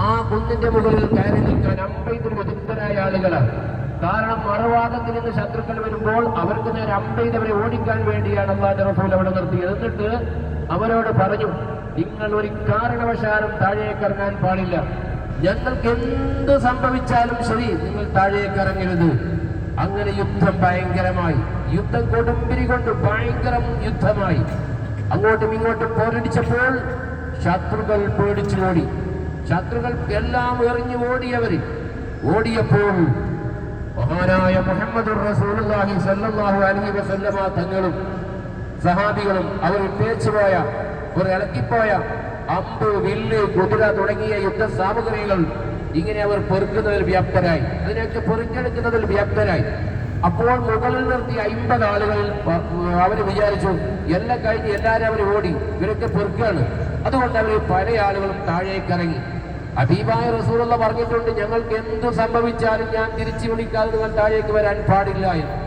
ആ കുന്നിന്റെ മുകളിൽ കയറി നിൽക്കാൻ 50 വിദഗ്ധരായ ആളുകളാണ്. കാരണം മറുഭാഗത്തിൽ നിന്ന് ശത്രുക്കൾ വരുമ്പോൾ അവർക്ക് നേരെ അമ്പെയ്തവരെ ഓടിക്കാൻ വേണ്ടിയാണ് അല്ലാഹുവിന്റെ റസൂൽ അവിടെ നിർത്തിയത്. എന്നിട്ട് അവരോട് പറഞ്ഞു, നിങ്ങൾ ഒരു കാരണവശാലും താഴേക്ക് ഇറങ്ങാൻ പാടില്ല. ഞങ്ങൾക്ക് എന്ത് സംഭവിച്ചാലും ശരി, നിങ്ങൾ താഴേക്ക് ഇറങ്ങരുത്. അങ്ങനെ യുദ്ധം ഭയങ്കരമായി. യുദ്ധം കൊടുമ്പിരി കൊണ്ട് ഭയങ്കര യുദ്ധമായി. അങ്ങോട്ടും ഇങ്ങോട്ടും പോരടിച്ചപ്പോൾ ശത്രുക്കൾ പേടിച്ചു ഓടി. ശത്രുക്കൾ എല്ലാം എറിഞ്ഞു ഓടിയപ്പോൾ മഹാനായ മുഹമ്മദുർ റസൂലുള്ളാഹി സ്വല്ലല്ലാഹു അലൈഹി വസല്ലമ തങ്ങളും സഹാബികളും അവർ പേച്ചുപോയ ഒരു ഇളക്കിപ്പോയ അമ്പ്, വില്ല്, കുതിര തുടങ്ങിയ യുദ്ധ സാമഗ്രികൾ ഇങ്ങനെ അവർ പെറുക്കുന്നതിൽ വ്യാപ്തരായി. അതിനെയൊക്കെ പെറുക്കെടുക്കുന്നതിൽ വ്യാപ്തരായി. അപ്പോൾ മുകളിൽ നിർത്തി 50 ആളുകൾ അവര് വിചാരിച്ചു എല്ലാം കഴിഞ്ഞ് എല്ലാവരും അവർ ഓടി, ഇവരൊക്കെ പെറുക്കാണ്. അതുകൊണ്ട് അവർ പല ആളുകളും താഴേക്ക് ഇറങ്ങി. ഹബീബായ റസൂലുള്ള പറഞ്ഞിട്ടുണ്ട്, ഞങ്ങൾക്ക് എന്ത് സംഭവിച്ചാലും ഞാൻ തിരിച്ചു വിളിക്കാതെ നിങ്ങൾ താഴേക്ക് വരാൻ പാടില്ല എന്ന്.